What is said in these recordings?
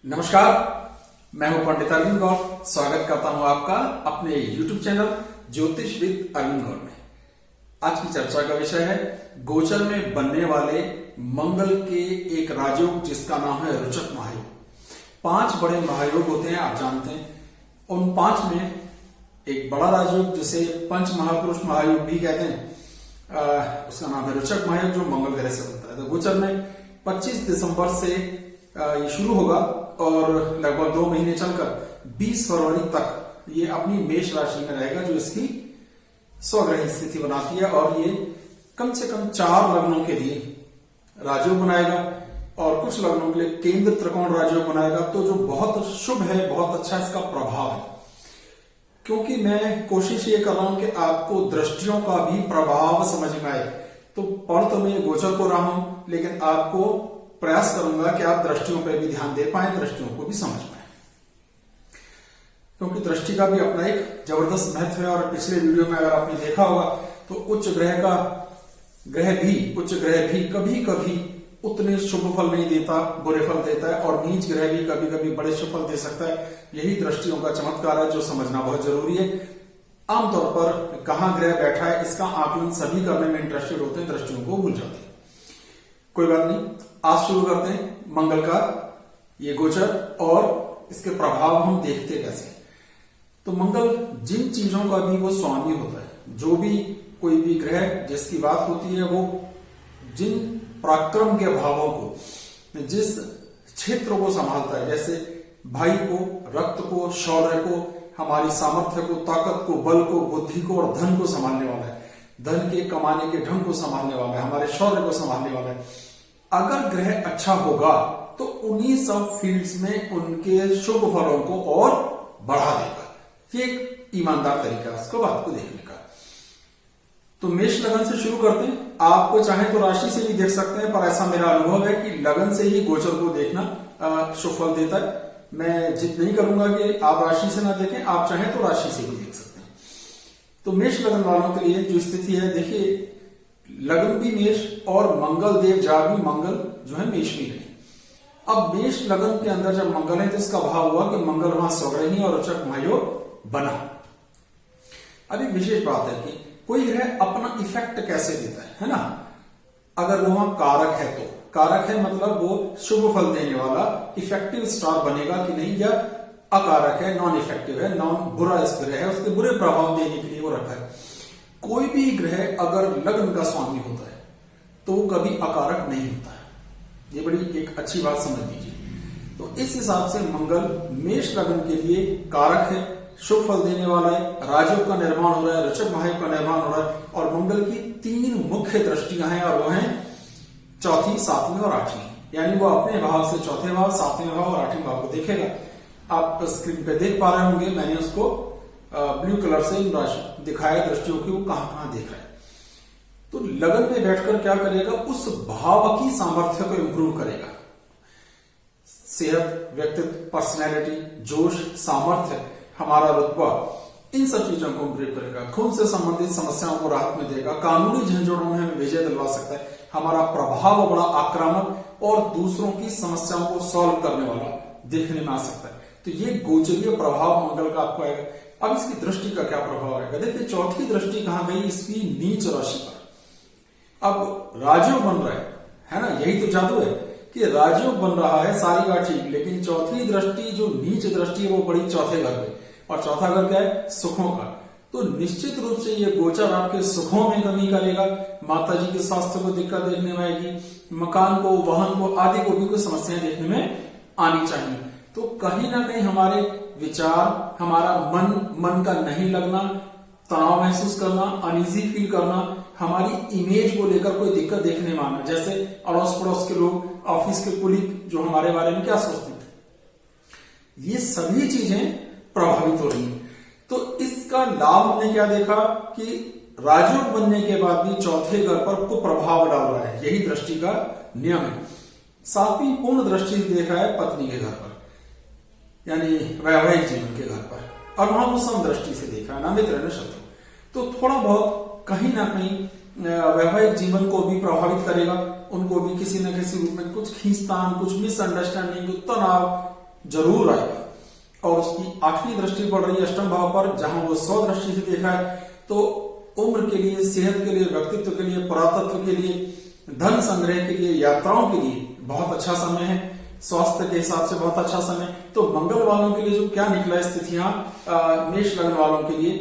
नमस्कार, मैं हूं पंडित अरविंद गौर। स्वागत करता हूं आपका अपने YouTube चैनल ज्योतिष विद अरविंद गौर में। आज की चर्चा का विषय है गोचर में बनने वाले मंगल के एक राजयोग जिसका नाम है रोचक महायोग। 5 बड़े महायोग होते हैं, आप जानते हैं। उन 5 में एक बड़ा राजयोग जिसे पंच महापुरुष महायोग भी कहते हैं, उसका नाम है रोचक महायोग, जो मंगल ग्रह से बनता है। तो गोचर में 25 दिसंबर से ये शुरू होगा और लगभग 2 महीने चलकर 20 फरवरी तक ये अपनी मेष राशि में रहेगा, जो इसकी स्वग्रही स्थिति बनाती है। और ये कम से कम 4 लग्नों के लिए राजयोग बनाएगा और कुछ लग्नों के लिए केंद्र त्रिकोण राजयोग बनाएगा। तो जो बहुत शुभ है, बहुत अच्छा इसका प्रभाव है। क्योंकि मैं कोशिश ये कर रहा हूं कि आपको दृष्टियों का भी प्रभाव समझ में आए। तो पढ़ तो मैं गोचर को रहा हूं, लेकिन आपको प्रयास करूंगा कि आप दृष्टियों पर भी ध्यान दे पाए, दृष्टियों को भी समझ पाए, क्योंकि दृष्टि का भी अपना एक जबरदस्त महत्व है। और पिछले वीडियो में अगर आपने देखा होगा तो उच्च ग्रह भी कभी कभी उतने शुभ फल नहीं देता, बुरे फल देता है। और नीच ग्रह भी कभी कभी बड़े शुभ फल दे सकता है। यही दृष्टियों का चमत्कार है, जो समझना बहुत जरूरी है। आमतौर पर कहां ग्रह बैठा है इसका आकलन सभी करने में इंटरेस्टेड होते हैं, दृष्टियों को भूल जाते हैं। कोई बात नहीं, आज शुरू करते हैं मंगल का ये गोचर और इसके प्रभाव हम देखते कैसे। तो मंगल जिन चीजों का भी वो स्वामी होता है, जो भी कोई भी ग्रह जिसकी बात होती है, वो जिन पराक्रम के भावों को, जिस क्षेत्र को संभालता है, जैसे भाई को, रक्त को, शौर्य को, हमारी सामर्थ्य को, ताकत को, बल को, बुद्धि को और धन को संभालने वाला है, धन के कमाने के ढंग को संभालने वाला है, हमारे शौर्य को संभालने वाला है। अगर ग्रह अच्छा होगा तो उन्हीं सब फील्ड्स में उनके शुभ फलों को और बढ़ा देगा। ये एक ईमानदार तरीका है उसको बात को देखने का। तो मेष लगन से शुरू करते हैं। आपको चाहे तो राशि से भी देख सकते हैं, पर ऐसा मेरा अनुभव है कि लगन से ही गोचर को देखना शुभ फल देता है। मैं जिद नहीं करूंगा कि आप राशि से ना देखें, आप चाहें तो राशि से भी देख सकते हैं। तो मेष लगन वालों के लिए जो स्थिति है, देखिए लगन भी मेष और मंगल देव जा भी मंगल जो है मेष में रहे। अब मेष लगन के अंदर जब मंगल है तो इसका भाव हुआ कि मंगल वहां स्वग्रही और रोचक महायोग बना। अब एक विशेष बात है कि कोई ग्रह अपना इफेक्ट कैसे देता है ना। अगर वो वहां कारक है, तो कारक है मतलब वो शुभ फल देने वाला इफेक्टिव स्टार बनेगा कि नहीं, या अकारक है, नॉन इफेक्टिव है, नॉन बुरा इस ग्रह है, उसके बुरे प्रभाव देने के लिए वो रखा है। कोई भी ग्रह अगर लग्न का स्वामी होता है तो वो कभी अकारक नहीं होता है। ये बड़ी एक अच्छी बात समझ लीजिए। तो इस हिसाब से मंगल मेष लग्न के लिए कारक है, शुभ फल देने वाला है, राजयोग का निर्माण हो रहा है, रोचक महायोग का निर्माण हो रहा है। और मंगल की 3 मुख्य दृष्टियां हैं, और वो हैं चौथी, 7वीं और 8वीं। यानी वो अपने भाव से चौथे भाव, 7वें भाव और 8वें भाव को देखेगा। आप स्क्रीन पे देख पा रहे होंगे, मैंने उसको ब्लू कलर से दिखाया दृष्टियों की, वो कहां देख रहा है। तो लगन में बैठकर क्या करेगा, उस भाव की सामर्थ्य को इंप्रूव करेगा। सेहत, व्यक्तित्व, पर्सनैलिटी, जोश, सामर्थ्य, हमारा रुतबा, इन सब चीजों को इंप्रूव करेगा। खून से संबंधित समस्याओं को राहत में देगा, कानूनी झंझटों में हमें विजय दिलवा सकता है। हमारा प्रभाव बड़ा आक्रामक और दूसरों की समस्याओं को सॉल्व करने वाला देखने में आ सकता है। तो ये गोचरीय प्रभाव मंगल का आपको आएगा। अब इसकी दृष्टि का क्या प्रभाव आएगा, देखिए चौथी दृष्टि कहां गई, इसकी नीच राशि पर। अब राजयोग बन रहा है ना, यही तो जादू है कि राजयोग बन रहा है, सारी बात ठीक, लेकिन चौथी दृष्टि जो नीच दृष्टि है वो बड़ी चौथे घर पे। और चौथा घर क्या है, सुखों का। तो निश्चित रूप से ये गोचर आपके सुखों में कमी करेगा। माता जी के स्वास्थ्य को दिक्कत देखने में आएगी, मकान को, वाहन को, आदि को भी कुछ समस्याएं देखने में आनी चाहिए। तो कहीं ना कहीं हमारे विचार, हमारा मन का नहीं लगना, तनाव महसूस करना, अनईजी फील करना, हमारी इमेज को लेकर कोई दिक्कत देखने में आना, जैसे अड़ोस पड़ोस के लोग, ऑफिस के कुलीग जो हमारे बारे में क्या सोचते थे, ये सभी चीजें प्रभावित हो रही हैं। तो इसका लाभ हमने क्या देखा कि राजयोग बनने के बाद भी चौथे घर पर कुप्रभाव डाल रहा है, यही दृष्टि का नियम है। 7वीं पूर्ण दृष्टि देखा है पत्नी के घर पर, यानी वैवाहिक जीवन के घर पर, और वहां वो समदृष्टि से देखा है, ना मित्र न शत्रु। तो थोड़ा बहुत कहीं ना कहीं वैवाहिक जीवन को भी प्रभावित करेगा, उनको भी किसी न किसी रूप में कुछ खींचतान, कुछ मिसअंडरस्टैंडिंग, तनाव, जरूर आएगा। और उसकी 8वीं दृष्टि पड़ रही है अष्टम भाव पर, जहां वो 100 दृष्टि से देख रहा है। तो उम्र के लिए, सेहत के लिए, व्यक्तित्व के लिए, पुरातत्व के लिए, धन संग्रह के लिए, यात्राओं के लिए बहुत अच्छा समय है। स्वास्थ्य के हिसाब से बहुत अच्छा समय। तो मंगल वालों के लिए जो क्या निकला स्थितियां, मेष लग्न वालों के लिए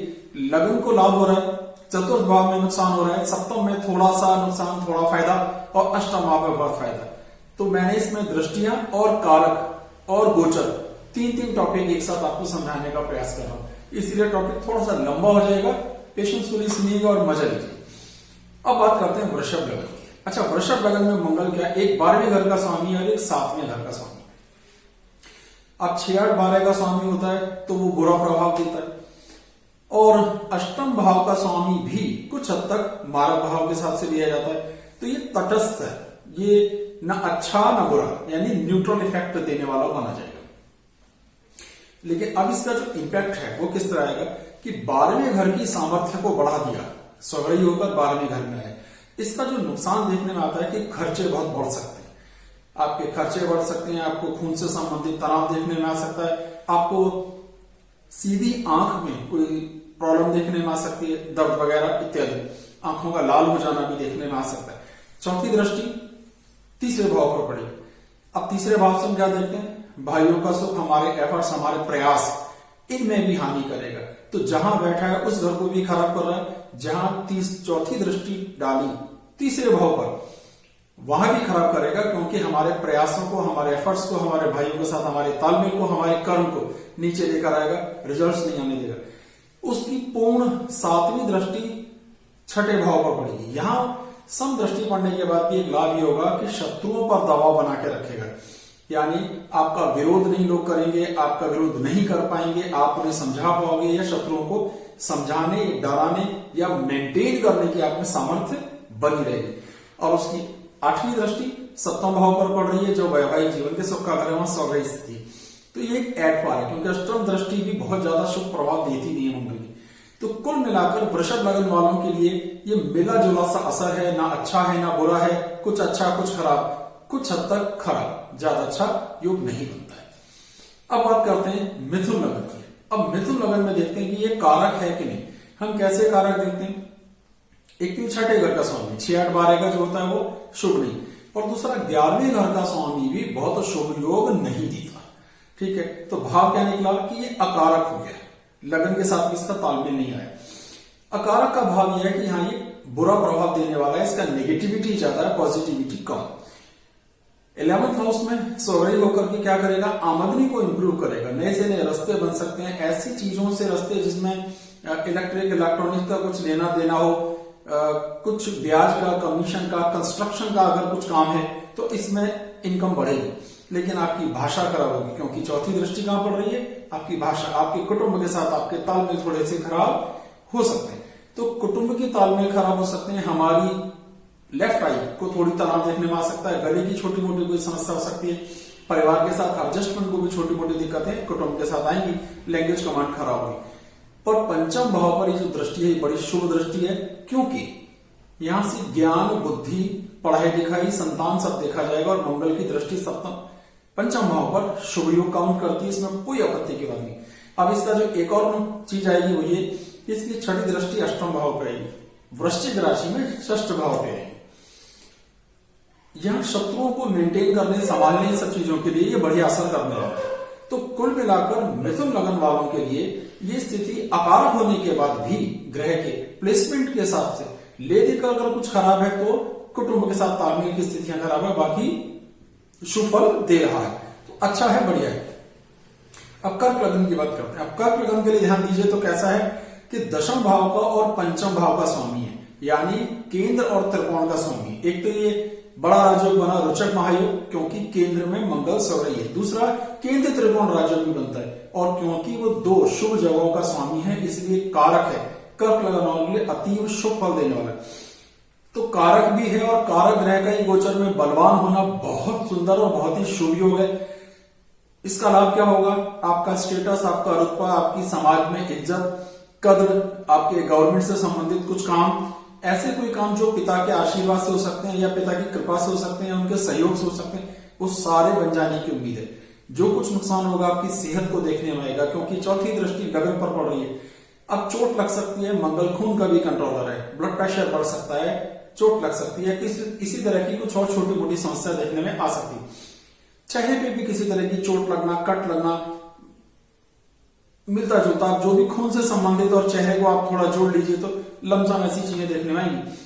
लग्न को लाभ हो रहा है, चतुर्थ भाव में नुकसान हो रहा है, सप्तम में थोड़ा सा नुकसान, थोड़ा फायदा, और अष्टम भाव में बहुत फायदा। तो मैंने इसमें दृष्टियां और कारक और गोचर तीन टॉपिक एक साथ आपको समझाने का प्रयास कर रहा हूं, इसलिए टॉपिक थोड़ा सा लंबा हो जाएगा। पेशेंसफुली सुनिएगा और मजा लीजिए। अब बात करते हैं वृषभ लग्न की। अच्छा, वृषभ लग्न में मंगल क्या, एक 12वें घर का स्वामी और एक 7वें घर का स्वामी। अब 6-8-12 का स्वामी होता है तो वो बुरा प्रभाव देता है, और अष्टम भाव का स्वामी भी कुछ हद तक मारक भाव के हिसाब से लिया जाता है। तो ये तटस्थ है, ये ना अच्छा ना बुरा, यानी न्यूट्रल इफेक्ट देने वाला माना जाएगा। लेकिन अब इसका जो इम्पैक्ट है वो किस तरह आएगा कि 12वें घर की सामर्थ्य को बढ़ा दिया, स्वग्रही होकर 12वें घर में है। इसका जो नुकसान देखने में आता है कि खर्चे बहुत बढ़ सकते हैं, आपके खर्चे बढ़ सकते हैं, आपको खून से संबंधित तनाव देखने में आ सकता है, आपको सीधी आंख में कोई प्रॉब्लम देखने में आ सकती है, दर्द वगैरह इत्यादि, आंखों का लाल हो जाना भी देखने में आ सकता है। चौथी दृष्टि तीसरे भाव पर पड़ी। अब तीसरे भाव से हम क्या देखते हैं, भाइयों का सुख, हमारे एफर्ट्स, हमारे प्रयास, इनमें भी हानि करेगा। तो जहां बैठा है उस घर को भी खराब कर रहा है। जहां चौथी दृष्टि डाली तीसरे भाव पर, वहां भी खराब करेगा, क्योंकि हमारे प्रयासों को, हमारे एफर्ट्स को, हमारे भाइयों के साथ हमारे तालमेल को, हमारे कर्म को नीचे लेकर आएगा, रिजल्ट्स नहीं आने देगा। उसकी पूर्ण 7वीं दृष्टि 6ठे भाव पर पड़ेगी। यहां सम दृष्टि पड़ने के बाद भी एक लाभ ये होगा कि शत्रुओं पर दबाव बना के रखेगा, यानी आपका विरोध नहीं लोग करेंगे, आपका विरोध नहीं कर पाएंगे, आप उन्हें समझा पाओगे, या शत्रुओं को समझाने, डराने या मेंटेन करने की आप में सामर्थ्य बनी रहेगी। और उसकी 8वीं दृष्टि 7वें भाव पर पड़ रही है, जो वैवाहिक जीवन के सुख का घर है, वहां स्वग्रही स्थिति। तो ये एक एड पार है, क्योंकि अष्टम दृष्टि भी बहुत ज्यादा शुभ प्रभाव देती नहीं है मंगल की। तो कुल मिलाकर वृषभ लग्न वालों के लिए ये मिला जुला सा असर है, ना अच्छा है ना बुरा है, कुछ अच्छा कुछ खराब, कुछ हद तक खराब, ज्यादा अच्छा योग नहीं बनता है। अब बात करते हैं मिथुन लग्न की। अब मिथुन लग्न में देखते हैं कि ये कारक है कि नहीं। हम कैसे कारक देखते हैं, एक तो 6ठे घर का स्वामी, 6-8-12 का जो होता है वो शुभ नहीं, और दूसरा 11वें घर का स्वामी भी बहुत शुभ योग नहीं देता। ठीक है, तो भाव क्या निकला कि ये अकारक हो गया, लगन के साथ भी इसका तालमेल नहीं आया। अकारक का भाव यह है कि हाँ ये बुरा प्रभाव देने वाला है, इसका नेगेटिविटी ज्यादा है, पॉजिटिविटी कम। 11th हाउस में स्वग्रही होकर के क्या करेगा, आमदनी को इंप्रूव करेगा, नए से नए रास्ते बन सकते हैं, ऐसी चीजों से रास्ते जिसमें इलेक्ट्रिक इलेक्ट्रॉनिक का कुछ लेना देना हो, कुछ ब्याज का, कमीशन का, कंस्ट्रक्शन का अगर कुछ काम है तो इसमें इनकम बढ़ेगी। लेकिन आपकी भाषा खराब होगी, क्योंकि चौथी दृष्टि कहां पड़ रही है, आपकी भाषा, आपके कुटुंब के साथ आपके तालमेल थोड़े से खराब हो सकते हैं। तो कुटुंब के तालमेल खराब हो सकते हैं, हमारी लेफ्ट आई को थोड़ी तनाव देखने में आ सकता है, गले की छोटी मोटी कोई समस्या हो सकती है, परिवार के साथ एडजस्टमेंट को भी छोटी मोटी दिक्कतें कुटुंब के साथ आएंगी, लैंग्वेज कमांड खराब होगी। पर पंचम भाव पर ये जो दृष्टि है बड़ी शुभ दृष्टि है, क्योंकि यहां से ज्ञान, बुद्धि, पढ़ाई लिखाई, संतान सब देखा जाएगा, और मंगल की दृष्टि सप्तम पंचम भाव पर शुभ योग काउंट करती है, इसमें कोई आपत्ति की बात नहीं। अब इसका जो एक और चीज आएगी वो ये, इसकी 6ठी दृष्टि अष्टम भाव पर आएगी, वृश्चिक राशि में 6ठ भाव पे आएगी। यहां शत्रुओं को मेंटेन करने, संभालने, इन सब चीजों के लिए ये बढ़िया असर करने वाला है। तो कुल मिलाकर मिथुन लग्न वालों के लिए ये स्थिति अकारक होने के बाद भी ग्रह के प्लेसमेंट के हिसाब से ले देकर अगर कुछ खराब है तो कुटुंब के साथ तालमेल की स्थितियां खराब है, बाकी शुभ फल दे रहा है, तो अच्छा है, बढ़िया है। अब कर्क लग्न की बात करते हैं। अब कर्क लग्न के लिए ध्यान दीजिए तो कैसा है कि दशम भाव का और पंचम भाव का स्वामी है, यानी केंद्र और त्रिकोण का स्वामी। एक तो ये बड़ा राजयोग बना रोचक महायोग, क्योंकि केंद्र में मंगल स्वग्रही है, दूसरा केंद्र त्रिकोण राजयोग भी बनता है, और क्योंकि वो दो शुभ जगहों का स्वामी है इसलिए कारक है, कर्क लग्न वालों के लिए अतीव शुभ फल देने वाला है। तो कारक भी है, और कारक ग्रह का ही गोचर में बलवान होना बहुत सुंदर और बहुत ही शुभ योग है। इसका लाभ क्या होगा, आपका स्टेटस, आपका रुतबा, आपकी समाज में इज्जत, कद्र, आपके गवर्नमेंट से संबंधित कुछ काम, ऐसे कोई काम जो पिता के आशीर्वाद से हो सकते हैं, या पिता की कृपा से हो सकते हैं, या उनके सहयोग से हो सकते हैं, वो सारे बन जाने की उम्मीद है। जो कुछ नुकसान होगा आपकी सेहत को देखने में आएगा, क्योंकि चौथी दृष्टि लगन पर पड़ रही है। अब चोट लग सकती है, मंगल खून का भी कंट्रोलर है, ब्लड प्रेशर बढ़ सकता है, चोट लग सकती है, इसी तरह की कुछ और छोटी मोटी समस्या देखने में आ सकती है। चेहरे पे भी किसी तरह की चोट लगना, कट लगना, मिलता जुलता जो भी खून से संबंधित, और चेहरे को आप थोड़ा जोड़ लीजिए तो लमसम ऐसी चीजें देखने में आएंगी।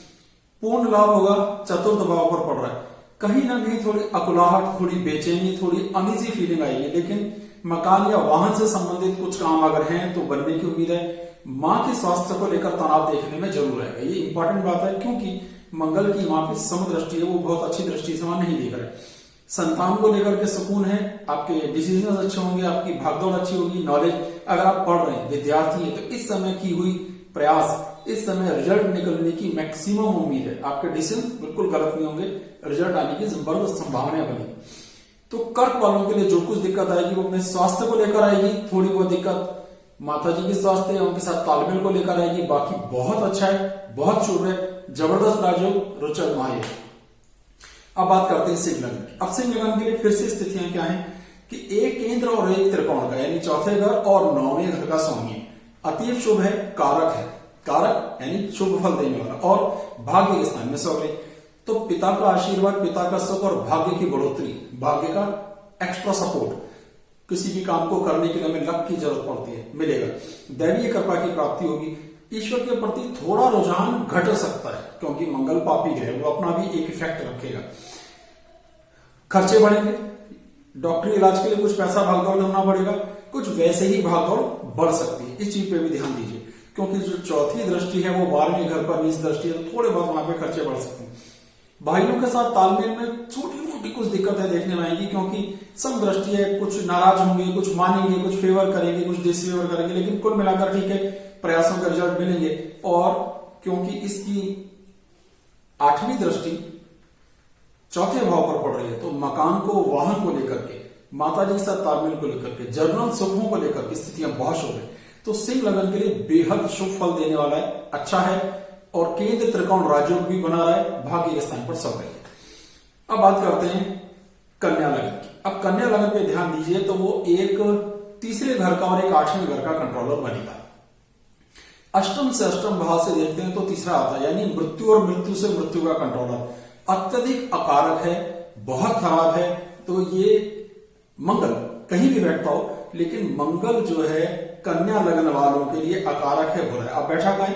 पूर्ण लाभ होगा, चतुर्थ भाव पर पड़ रहा है, कहीं ना कहीं थोड़ी अकुलाहट, थोड़ी बेचैनी, थोड़ी अनईजी फीलिंग आएगी, लेकिन मकान या वाहन से संबंधित कुछ काम अगर हैं तो बनने की उम्मीद है। मां के स्वास्थ्य को लेकर तनाव देखने में जरूर आएगा, ये इंपॉर्टेंट बात है, क्योंकि मंगल की मां की समदृष्टि है, वो बहुत अच्छी दृष्टि से वहां नहीं देख रहा है। संतान को लेकर के सुकून है, आपके डिसीजन अच्छे होंगे, आपकी भागदौड़ अच्छी होगी, नॉलेज, अगर आप पढ़ रहे हैं, विद्यार्थी है, तो इस समय की हुई प्रयास, इस समय रिजल्ट निकलने की मैक्सिमम उम्मीद है, आपके डिसीजन बिल्कुल गलत नहीं होंगे, रिजल्ट आने की जबरदस्त संभावनाएं बनी। तो कर्क वालों के लिए जो कुछ दिक्कत आएगी वो अपने स्वास्थ्य को लेकर आएगी, थोड़ी बहुत दिक्कत माता जी के स्वास्थ्य है, उनके साथ तालमेल को लेकर आएगी, बाकी बहुत अच्छा है, बहुत शुभ है, जबरदस्त राजयोग, रोचक माह। अब बात करते हैं सिंह लगन की। अब सिंह लगन के लिए फिर से स्थितियां क्या हैं कि एक केंद्र और एक त्रिकोण का, यानी चौथे घर और नौवें घर का स्वामी अतीव शुभ है, कारक है, कारक यानी शुभ फल देने वाला, और भाग्य के स्थान में सौगले, तो पिता का आशीर्वाद, पिता का सुख और भाग्य की बढ़ोतरी, भाग्य का एक्स्ट्रा सपोर्ट, किसी भी काम को करने के लिए हमें लक की जरूरत पड़ती है, मिलेगा। दैवीय कृपा की प्राप्ति होगी, ईश्वर के प्रति थोड़ा रुझान घट सकता है, क्योंकि मंगल पापी ग्रह, वो अपना भी एक इफेक्ट रखेगा। खर्चे बढ़ेंगे, डॉक्टरी इलाज के लिए कुछ पैसा भागदौड़ करना पड़ेगा, कुछ वैसे ही भागदौड़ बढ़ सकती है, इस चीज पे भी ध्यान दीजिए, क्योंकि जो चौथी दृष्टि है वो 12वें घर पर नीच दृष्टि है, तो थोड़े बहुत वहां पे खर्चे बढ़ सकते हैं। भाइयों के साथ तालमेल में छोटी मोटी कुछ दिक्कतें देखने में आएगी, क्योंकि सम दृष्टि है, कुछ नाराज होंगे, कुछ मानेंगे, कुछ फेवर करेंगे, कुछ डिसफेवर करेंगे, लेकिन कुल मिलाकर ठीक है, प्रयासों के रिजल्ट मिलेंगे। और क्योंकि इसकी 8वीं दृष्टि चौथे भाव पर पड़ रही है, तो मकान को, वाहन को लेकर के, माता जी के साथ तालमेल को लेकर के, जर्नल सुखों को लेकर के स्थितियां बहुत शुभ है, तो सिंह लगन के लिए बेहद शुभ फल देने वाला है, अच्छा है, और केंद्र त्रिकोण राजयोग भी बना रहा है, भाग्य के स्थान पर सब रही है। अब बात करते हैं कन्या लगन की। अब कन्या लगन पे ध्यान दीजिए, तो वो एक तीसरे घर का और एक 8वें घर का कंट्रोलर बनेगा। अष्टम से अष्टम भाव से देखते हैं तो तीसरा आता है, यानी मृत्यु और मृत्यु से मृत्यु का कंट्रोलर, अत्यधिक अकारक है, बहुत खराब है। तो ये मंगल कहीं भी बैठता हो, लेकिन मंगल जो है कन्या लगन वालों के लिए अकारक है, बुरा है। अब बैठा कहीं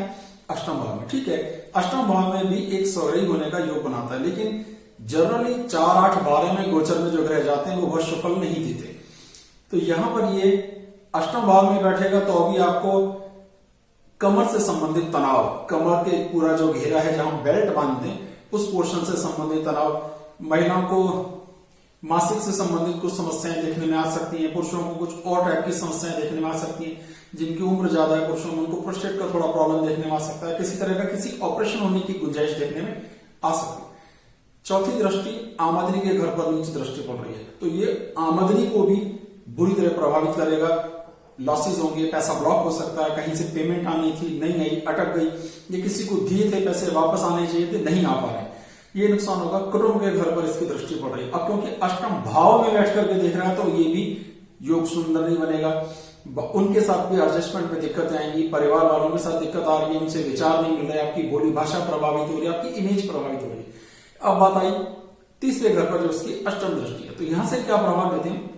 अष्टम भाव में, ठीक है, अष्टम भाव में भी एक सौरयी होने का योग बनाता है, लेकिन जनरली 4, 8, 12 में गोचर में जो ग्रह जाते हैं वो बहुत सफल नहीं देते। तो यहां पर ये अष्टम भाव में बैठेगा तो अभी आपको कमर से संबंधित तनाव, कमर के पूरा जो घेरा है जहां बेल्ट बांधते हैं उस पोर्शन से संबंधित तनाव, महिलाओं को मासिक से संबंधित कुछ समस्याएं देखने में आ सकती हैं, पुरुषों को कुछ और टाइप की समस्याएं देखने में आ सकती हैं, जिनकी उम्र ज्यादा है पुरुषों में उनको प्रोस्टेट का थोड़ा प्रॉब्लम देखने में आ सकता है, किसी तरह का किसी ऑपरेशन होने की गुंजाइश देखने में आ सकती है। चौथी दृष्टि आमदनी के घर पर नीच दृष्टि पड़ रही है, तो ये आमदनी को भी बुरी तरह प्रभावित करेगा, लॉसेस होंगे, पैसा ब्लॉक हो सकता है, कहीं से पेमेंट आनी थी नहीं आई, अटक गई, ये किसी को दिए थे पैसे वापस आने चाहिए थे नहीं आ पा रहे, ये नुकसान होगा। कुटुंब के घर पर इसकी दृष्टि पड़ रही है। अब क्योंकि अष्टम भाव में बैठ करके देख रहा है तो ये भी योग सुंदर नहीं बनेगा, उनके साथ भी एडजस्टमेंट में दिक्कत आएंगी, परिवार वालों के साथ दिक्कत आ रही है, उनसे विचार नहीं मिल रहा है, आपकी बोली भाषा प्रभावित हो रही है, आपकी इमेज प्रभावित हो रही है। अब बात आई तीसरे घर पर जो उसकी अष्टम दृष्टि है, तो यहां से क्या प्रभाव देते हैं,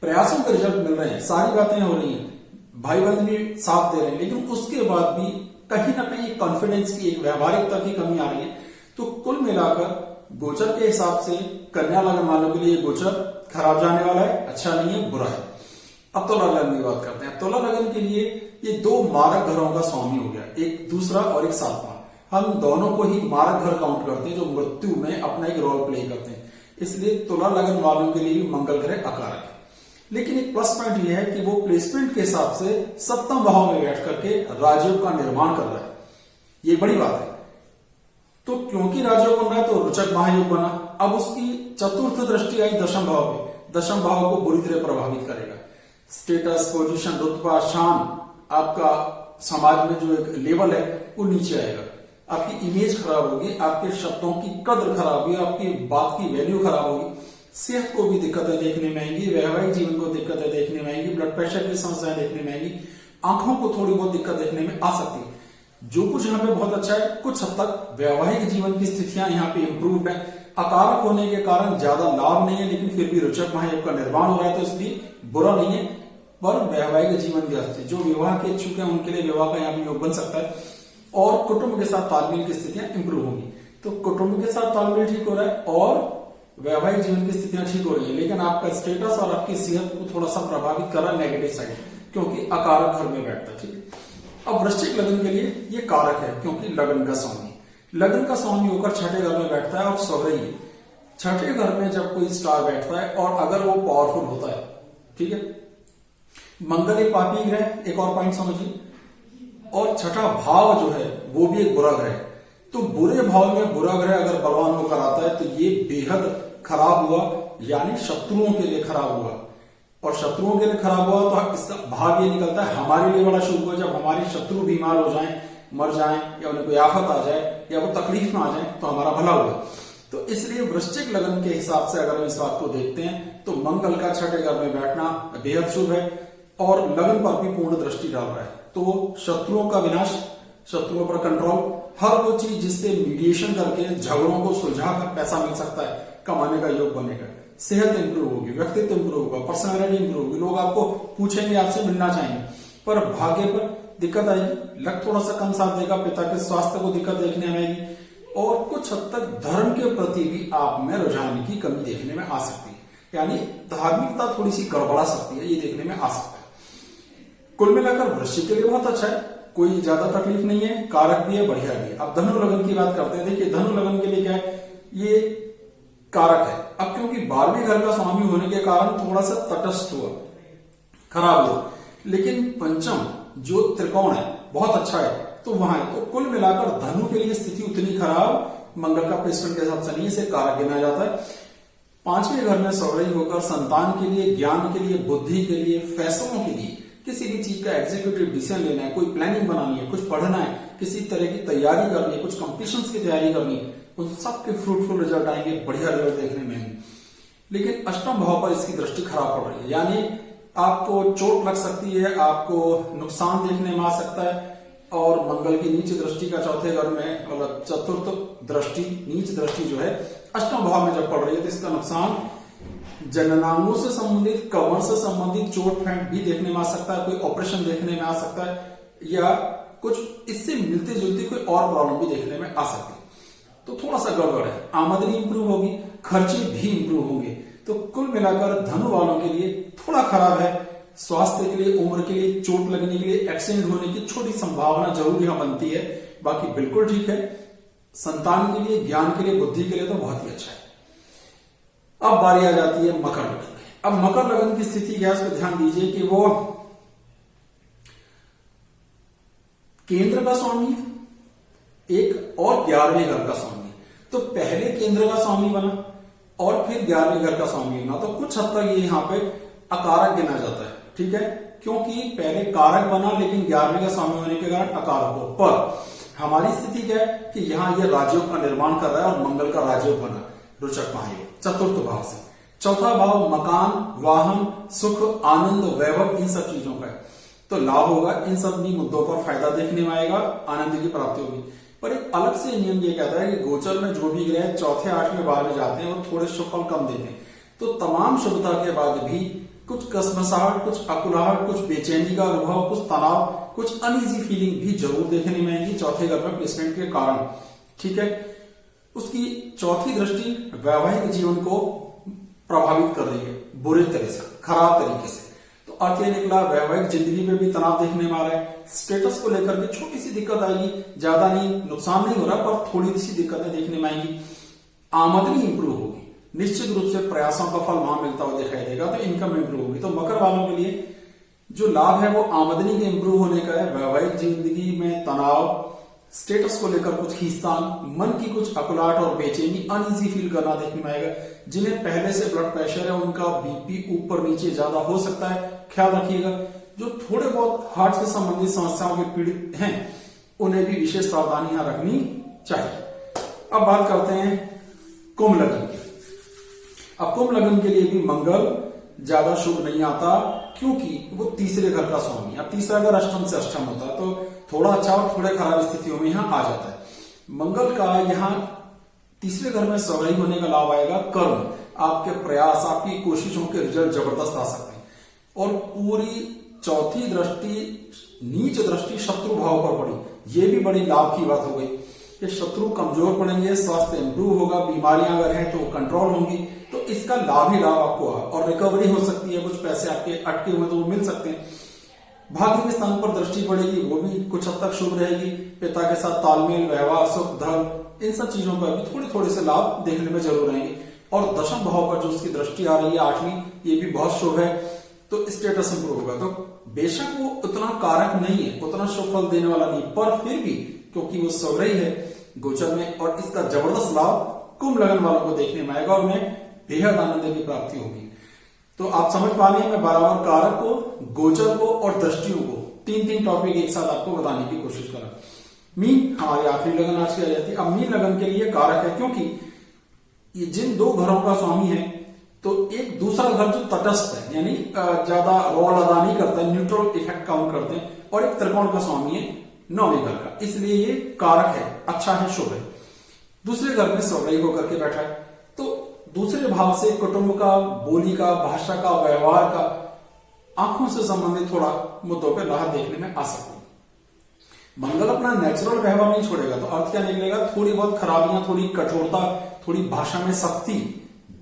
प्रयासों के रिजल्ट मिल रहे हैं, सारी बातें हो रही हैं, भाई बहन भी साथ दे रहे हैं, लेकिन उसके बाद भी कहीं ना कहीं कॉन्फिडेंस की, एक व्यवहारिकता की कमी आ रही है। तो कुल मिलाकर गोचर के हिसाब से कन्या लगन वालों के लिए गोचर खराब जाने वाला है, अच्छा नहीं है, बुरा है। अब तुला लगन की बात करते हैं। तुला लगन के लिए ये 2 मारक घरों का स्वामी हो गया, एक दूसरा और एक 7वां। हम दोनों को ही मारक घर काउंट करते हैं जो मृत्यु में अपना एक रोल प्ले करते हैं, इसलिए तुला लगन वालों के लिए भी मंगल ग्रह अकारक है। लेकिन एक प्लस पॉइंट यह है कि वो प्लेसमेंट के हिसाब से 7वें भाव में बैठ करके राजयोग का निर्माण कर रहा है, ये बड़ी बात है। तो क्योंकि राजयोग बन रहा है तो रोचक महायोग बना। अब उसकी चतुर्थ दृष्टि आई 10वें भाव पे, 10वें भाव को बुरी तरह प्रभावित करेगा। स्टेटस, पोजीशन, रुतबा, शान, आपका समाज में जो एक लेवल है वो नीचे आएगा, आपकी इमेज खराब होगी, आपके शब्दों की कद्र खराब होगी, आपकी बात की वैल्यू खराब होगी, सेहत को भी दिक्कतें देखने में आएंगी, वैवाहिक जीवन को दिक्कतें देखने में आएंगी, ब्लड प्रेशर की समस्याएं देखने में आएंगी, आंखों को थोड़ी बहुत दिक्कत देखने में आ सकती है। जो कुछ यहाँ पे बहुत अच्छा है, कुछ हद तक वैवाहिक जीवन की स्थितियां यहाँ पे इंप्रूव है। अकारक होने के कारण ज्यादा लाभ नहीं है, लेकिन फिर भी रोचक महायोग का निर्माण हो रहा है, तो इसलिए बुरा नहीं है। पर वैवाहिक जीवन की स्थिति, जो विवाह के इच्छुक है उनके लिए विवाह का यहाँ पे योग बन सकता है, और कुटुंब के साथ तालमेल की स्थितियां इंप्रूव होंगी। तो कुटुंब के साथ तालमेल ठीक हो रहा है और वैवाहिक जीवन की स्थितियां ठीक हो रही है, लेकिन आपका स्टेटस और आपकी सेहत को थोड़ा सा प्रभावित कर रहा है नेगेटिव साइड, क्योंकि अकारक घर में बैठता है। ठीक है, अब वृश्चिक लग्न के लिए ये कारक है, क्योंकि लग्न का स्वामी, लग्न का स्वामी होकर छठे घर में बैठता है और सौरई है। छठे घर में जब कोई स्टार बैठता है और अगर वो पावरफुल होता है, ठीक है, मंगल एक पापी ग्रह, एक और पॉइंट समझिए, और छठा भाव जो है वो भी एक बुरा ग्रह है। तो बुरे भाव में बुरा ग्रह अगर बलवान होकर आता है तो ये बेहद खराब हुआ, यानी शत्रुओं के लिए खराब हुआ, और शत्रुओं के लिए खराब हुआ तो इसका भाव ये निकलता है हमारे लिए बड़ा शुभ हुआ। जब हमारे शत्रु बीमार हो जाएं, मर जाएं, या उन्हें कोई आफत आ जाए, या वो तकलीफ में आ जाए, तो हमारा भला हुआ। तो इसलिए वृश्चिक लग्न के हिसाब से अगर हम इस बात को देखते हैं तो मंगल का छठे घर में बैठना बेहद शुभ है, और लग्न पर भी पूर्ण दृष्टि डाल रहा है। तो शत्रुओं का विनाश, शत्रुओं पर कंट्रोल, हर वो चीज जिससे मीडिएशन करके झगड़ों को सुलझाकर पैसा मिल सकता है, कमाने का योग बनेगा, सेहत इंप्रूव होगी, व्यक्तित्व इंप्रूव होगा, पर्सनालिटी इंप्रूव होगी, लोग आपको पूछेंगे, आपसे मिलना चाहेंगे। पर भाग्य पर दिक्कत आएगी, लक थोड़ा सा कम साथ देगा, पिता के स्वास्थ्य को दिक्कत देखने में आएगी, और कुछ हद तक धर्म के प्रति भी आप में रुझान की कमी देखने में आ सकती है, यानी धार्मिकता थोड़ी सी गड़बड़ा सकती है, ये देखने में आ सकता है। कुल मिलाकर वृश्चिक के लिए बहुत अच्छा है, कोई ज्यादा तकलीफ नहीं है, कारक भी है, बढ़िया भी है। अब धनु लगन की बात करते हैं। देखिए धनु लगन के लिए क्या है, ये कारक है। अब क्योंकि 12वें घर का स्वामी होने के कारण थोड़ा सा तटस्थ हुआ, खराब हुआ, लेकिन पंचम जो त्रिकोण है बहुत अच्छा है, तो वहां है। तो कुल मिलाकर धनु के लिए स्थिति उतनी खराब, मंगल का प्लेसमेंट के साथ शनि से कारक गिना जाता है। 5वें घर में सौरई होकर संतान के लिए, ज्ञान के लिए, बुद्धि के लिए, फैसलों के लिए, किसी भी चीज का एग्जीक्यूटिव डिसीजन लेना है, कोई प्लानिंग बनानी है, कुछ पढ़ना है, किसी तरह की तैयारी करनी है, कुछ कॉम्पिटिशन्स की तैयारी करनी है, उन सबके फ्रूटफुल रिजल्ट आएंगे, बढ़िया रिजल्ट देखने में आएंगे। लेकिन अष्टम भाव पर इसकी दृष्टि खराब पड़ रही है, यानी आपको चोट लग सकती है, आपको नुकसान देखने में आ सकता है। और मंगल की नीच दृष्टि का चौथे घर में, मतलब चतुर्थ दृष्टि, नीच दृष्टि जो है अष्टम भाव में जब पड़ रही है, तो इसका नुकसान जननांगों से संबंधित, कमर से संबंधित चोट फेंट भी देखने में आ सकता है, कोई ऑपरेशन देखने में आ सकता है, या कुछ इससे मिलती जुलती कोई और प्रॉब्लम भी देखने में आ सकती है। तो थोड़ा सा गड़बड़ है। आमदनी इंप्रूव होगी, खर्चे भी इंप्रूव होंगे। तो कुल मिलाकर धनु वालों के लिए थोड़ा खराब है। स्वास्थ्य के लिए, उम्र के लिए, चोट लगने के लिए, एक्सीडेंट होने की छोटी संभावना जरूर यहां बनती है, बाकी बिल्कुल ठीक है। संतान के लिए, ज्ञान के लिए, बुद्धि के लिए तो बहुत ही अच्छा है। अब बारी आ जाती है मकर लगन की। अब मकर लगन की स्थिति क्या है, उसको ध्यान दीजिए कि वो केंद्र का स्वामी है, एक और 11वें घर का स्वामी है। तो पहले केंद्र का स्वामी बना और फिर 11वें घर का स्वामी बना, तो कुछ हद तक ये यहां पे अकारक गिना जाता है, ठीक है, क्योंकि पहले कारक बना लेकिन 11वें का स्वामी होने के कारण अकारक हो। पर हमारी स्थिति क्या है कि यहां ये राजयोग का निर्माण कर रहा है और मंगल का राजयोग बना, रोचक महायोग, चतुर्थ भाव से। चौथा भाव मकान, वाहन, सुख, आनंद, वैभव, इन सब चीजों का है, तो लाभ होगा। इन सब भी मुद्दों पर फायदा देखने में आएगा, आनंद की प्राप्ति होगी। पर एक अलग से नियम ये कहता है कि गोचर में जो भी ग्रह चौथे, 8वें, 12वें जाते हैं वो थोड़े शुभ फल कम देते हैं। तो तमाम शुभता के बाद भी कुछ कसमसाहट, कुछ अकुलाहट, कुछ बेचैनी का अनुभव, कुछ तनाव, कुछ अनईजी फीलिंग भी जरूर देखने में आएगी चौथे घर में प्लेसमेंट के कारण, ठीक है। उसकी चौथी दृष्टि वैवाहिक जीवन को प्रभावित कर रही है बुरे तरह से, खराब तरीके से। तो अर्थ ये निकला वैवाहिक जिंदगी में भी तनाव देखने में आ रहा है। स्टेटस को लेकर के छोटी सी दिक्कत आएगी, ज्यादा नहीं, नुकसान नहीं हो रहा, पर थोड़ी सी दिक्कतें देखने में आएंगी। आमदनी इंप्रूव होगी, निश्चित रूप से प्रयासों का फल वहां मिलता हुआ दिखाई देगा, तो इनकम इंप्रूव होगी। तो मकर वालों के लिए जो लाभ है वो आमदनी के इंप्रूव होने का है। वैवाहिक जिंदगी में तनाव, स्टेटस को लेकर कुछ खींचतान, मन की कुछ अकुलाहट और बेचैनी, अनईजी फील करना देखने में आएगा। जिन्हें पहले से ब्लड प्रेशर है उनका बीपी ऊपर नीचे ज्यादा हो सकता है, ख्याल रखिएगा। जो थोड़े बहुत हार्ट से संबंधित समस्याओं के पीड़ित हैं उन्हें भी विशेष सावधानी रखनी चाहिए। अब बात करते हैं कुंभ लग्न की। अब कुंभ लग्न के लिए भी मंगल ज्यादा शुभ नहीं आता, क्योंकि वो तीसरे घर का स्वामी। अब तीसरा घर अष्टम से अष्टम होता है, तो थोड़ा अच्छा और थोड़े खराब स्थितियों में यहाँ आ जाता है। मंगल का यहाँ तीसरे घर में सौराई होने का लाभ आएगा। कर्म, आपके प्रयास, आपकी कोशिशों के रिजल्ट जबरदस्त आ सकते हैं। और पूरी चौथी दृष्टि, नीच दृष्टि शत्रु भाव पर पड़ी, ये भी बड़ी लाभ की बात हो गई कि शत्रु कमजोर पड़ेंगे, स्वास्थ्य इंप्रूव होगा, बीमारियां अगर हैं तो कंट्रोल होंगी, तो इसका लाभ ही लाभ आपको है। और रिकवरी हो सकती है, कुछ पैसे आपके अटके हुए तो वो मिल सकते हैं। भाग्य के स्थान पर दृष्टि पड़ेगी, वो भी कुछ हद तक शुभ रहेगी। पिता के साथ तालमेल, व्यवहार, सुख, धर्म, इन सब चीजों पर भी थोड़े थोड़े से लाभ देखने में जरूर आएंगे। और दशम भाव पर जो उसकी दृष्टि आ रही है, 8वीं, ये भी बहुत शुभ है, तो स्टेटस इंप्रूव होगा। तो बेशक वो उतना कारक नहीं है, उतना शुभ फल देने वाला नहीं, पर फिर भी क्योंकि वो सौरई है गोचर में, और इसका जबरदस्त लाभ कुंभ लग्न वालों को देखने में आएगा और उन्हें बेहद आनंद की प्राप्ति होगी। तो आप समझ पा रहे हैं, मैं बराबर कारक को, गोचर को और दृष्टियों को, तीन टॉपिक एक साथ आपको बताने की कोशिश करा। मीन हमारी आखिरी लगन आज की आ जाती है। अब मीन लगन के लिए कारक है, क्योंकि ये जिन दो घरों का स्वामी है, तो एक दूसरा घर जो तटस्थ है, यानी ज्यादा रोल अदा नहीं करता है, न्यूट्रल इफेक्ट काउंट करते हैं, और एक त्रिकोण का स्वामी है 9वें घर का, इसलिए ये कारक है, अच्छा है, शुभ है। दूसरे घर में सौरई होकर के बैठा है, तो दूसरे भाव से कुटुंब का, बोली का, भाषा का, व्यवहार का, आंखों से संबंधित थोड़ा मुद्दों पर राहत देखने में आ सकती है। मंगल अपना नेचुरल व्यवहार नहीं छोड़ेगा, तो अर्थ क्या निकलेगा, थोड़ी बहुत खराबियां, थोड़ी कठोरता, थोड़ी भाषा में सख्ती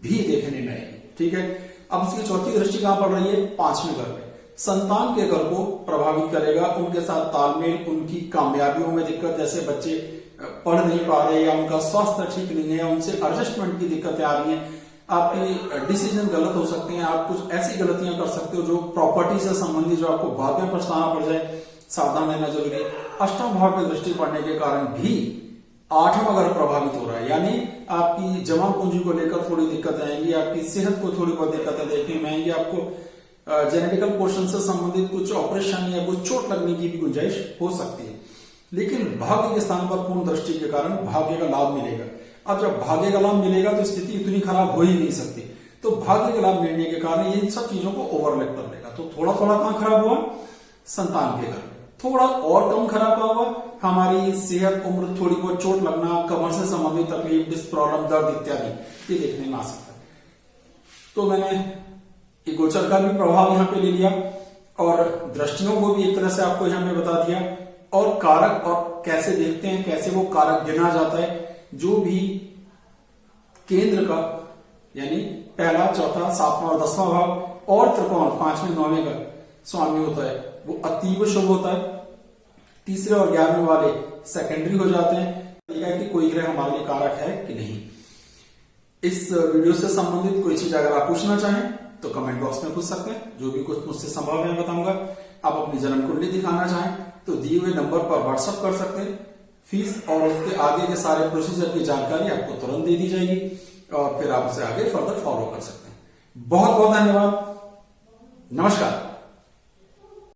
भी देखने में आएगी। ठीक है, अब उसकी चौथी दृष्टि कहां पड़ रही है, 5वें घर में। संतान के घर को प्रभावित करेगा, उनके साथ तालमेल, उनकी कामयाबियों में दिक्कत, जैसे बच्चे पढ़ नहीं पा रहे या उनका स्वास्थ्य ठीक नहीं है, उनसे एडजस्टमेंट की दिक्कतें आ रही हैं, आपके डिसीजन गलत हो सकते हैं, आप कुछ ऐसी गलतियां कर सकते हो जो प्रॉपर्टी से संबंधित, जो आपको बाद में पछताना पड़ जाए, सावधान रहना जरूरी है। अष्टम भाव में दृष्टि पड़ने के कारण भी 8वां घर प्रभावित हो रहा है, यानी आपकी जमा पूंजी को लेकर थोड़ी दिक्कतें आएंगी, आपकी सेहत को थोड़ी बहुत दिक्कतें देखने में आएंगी, आपको जेनेटिकल पोर्शन से संबंधित कुछ ऑपरेशन या कुछ चोट लगने की भी गुंजाइश हो सकती है। लेकिन भाग्य के स्थान पर पूर्ण दृष्टि के कारण भाग्य का लाभ मिलेगा। अब जब भाग्य का लाभ मिलेगा तो स्थिति इतनी खराब हो ही नहीं सकती, तो भाग्य का लाभ मिलने के कारण इन सब चीजों को ओवरलैप कर लेगा। तो थोड़ा थोड़ा कहां खराब हुआ, संतान के घर में, थोड़ा और कम खराब हुआ हमारी सेहत, उम्र, थोड़ी बहुत चोट लगना, कमर से संबंधित तकलीफ, डिस्क प्रॉब्लम, दर्द इत्यादि, ये देखने में आ सकता है। तो मैंने गोचर का भी प्रभाव यहाँ पे ले लिया और दृष्टियों को भी एक तरह से आपको यहाँ पे बता दिया, और कारक और कैसे देखते हैं, कैसे वो कारक गिना जाता है। जो भी केंद्र का, यानी पहला, चौथा, 7वां और 10वां भाव और त्रिकोण 5वें 9वें का स्वामी होता है, वो अतीव शुभ होता है। तीसरे और 11वें वाले सेकेंडरी हो जाते हैं, कि कोई ग्रह हमारे लिए कारक है कि नहीं। इस वीडियो से संबंधित कोई चीज अगर आप पूछना चाहें तो कमेंट बॉक्स में पूछ सकते हैं, जो भी कुछ मुझसे संभव है बताऊंगा। आप अपनी जन्म कुंडली दिखाना चाहें तो दिए हुए नंबर पर व्हाट्सएप कर सकते हैं। फीस और उसके आगे के सारे प्रोसीजर की जानकारी आपको तुरंत दे दी जाएगी और फिर आप उसे आगे फर्दर फॉलो कर सकते हैं। बहुत बहुत धन्यवाद, नमस्कार।